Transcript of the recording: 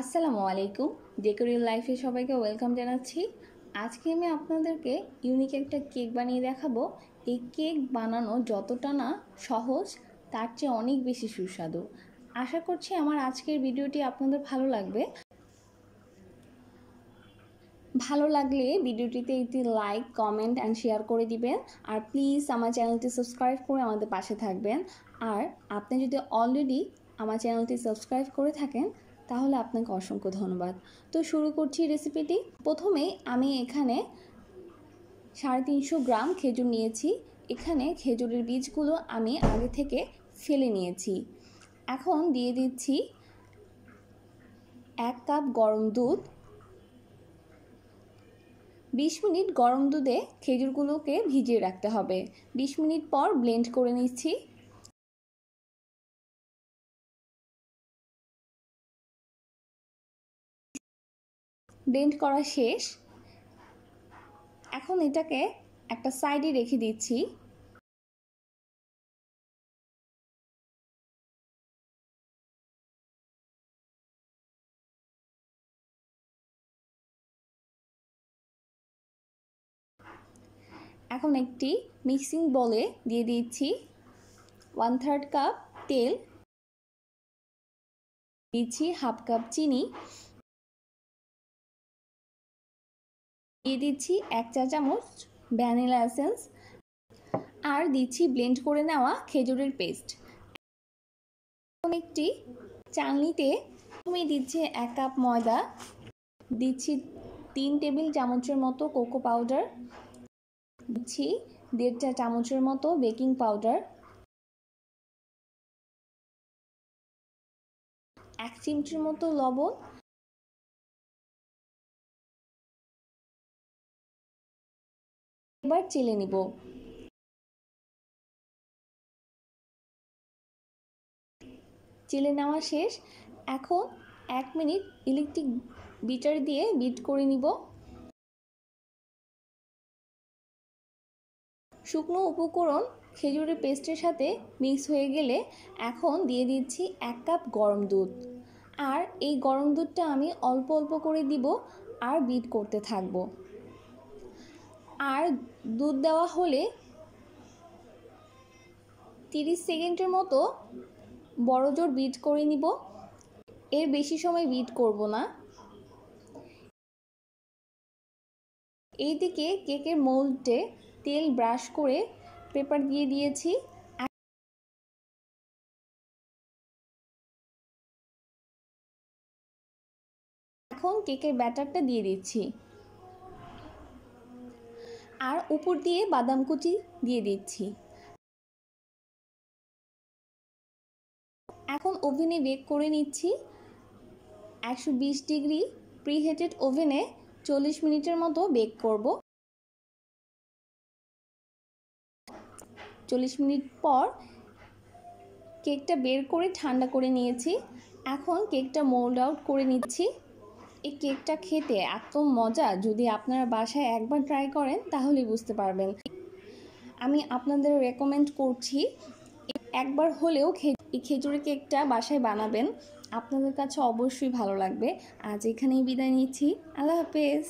আসসালামু আলাইকুম। ডেকোরের লাইফে সবাইকে ওয়েলকাম জানাচ্ছি। আজকে আমি আপনাদেরকে ইউনিক একটা কেক বানিয়ে দেখাবো। এই কেক বানানো যতটা না সহজ তার চেয়ে অনেক বেশি সুস্বাদু। আশা করছি আমার আজকের ভিডিওটি আপনাদের ভালো লাগবে। ভালো লাগলে ভিডিওটিতে একটি লাইক, কমেন্ট অ্যান্ড শেয়ার করে দিবেন। আর প্লিজ আমার চ্যানেলটি সাবস্ক্রাইব করে আমাদের পাশে থাকবেন। আর আপনি যদি অলরেডি আমার চ্যানেলটি সাবস্ক্রাইব করে থাকেন তাহলে আপনাকে অসংখ্য ধন্যবাদ। তো শুরু করছি রেসিপিটি। প্রথমেই আমি এখানে 350 গ্রাম খেজুর নিয়েছি। এখানে খেজুরের বীজগুলো আমি আগে থেকে ফেলে নিয়েছি। এখন দিয়ে দিচ্ছি 1 কাপ গরম দুধ। 20 মিনিট গরম দুধে খেজুরগুলোকে ভিজিয়ে রাখতে হবে। 20 মিনিট পর ব্লেন্ড করে নিচ্ছি। ব্লেন্ড করা শেষ। এখন এটাকে একটা সাইডে রেখে দিচ্ছি। এখন একটি মিক্সিং বলে দিয়ে দিচ্ছি 1/3 কাপ তেল, দিচ্ছি 1/2 কাপ চিনি, দিয়ে দিচ্ছি 1 চা চামচ ভ্যানিলা এসেন্স, আর দিচ্ছি ব্লেন্ড করে নেওয়া খেজুরের পেস্ট। এখন একটি চালনিতে আমি দিচ্ছি 1 কাপ ময়দা, দিচ্ছি 3 টেবিল চামচের মতো কোকো পাউডার, দিচ্ছি 1.5 চা চামচের মতো বেকিং পাউডার, 1 চিমটির মতো লবণ, এবার চেলে নিব। চেলে নেওয়া শেষ। এখন 1 মিনিট ইলেকট্রিক বিটার দিয়ে বিট করে নিব। শুকনো উপকরণ খেজুরের পেস্টের সাথে মিক্স হয়ে গেলে এখন দিয়ে দিচ্ছি 1 কাপ গরম দুধ। আর এই গরম দুধটা আমি অল্প অল্প করে দিব আর বিট করতে থাকব। আর দুধ দেওয়া হলে 30 সেকেন্ডের মতো বড় জোর বিট করে নিব। এর বেশি সময় বিট করব না। এইদিকে কেকের মোল্ডে তেল ব্রাশ করে পেপার দিয়ে দিয়েছি। এখন কেকের ব্যাটারটা দিয়ে দিচ্ছি আর উপর দিয়ে বাদাম কুচি দিয়ে দিচ্ছি। এখন ওভেনে বেক করে নিচ্ছি 120 ডিগ্রি প্রিহিটেড ওভেনে 40 মিনিটের মতো বেক করব। 40 মিনিট পর কেকটা বের করে ঠান্ডা করে নিয়েছি। এখন কেকটা মোল্ড আউট করে নিচ্ছি। এই কেকটা খেতে এত মজা, যদি আপনারা বাসায় একবার ট্রাই করেন তাহলে বুঝতে পারবেন। আমি আপনাদের রেকমেন্ড করছি একবার হলেও এই খেজুরের কেকটা বাসায় বানাবেন। আপনাদের কাছে অবশ্যই ভালো লাগবে। আজ এখানেই বিদায় নিচ্ছি। আল্লাহ হাফেজ।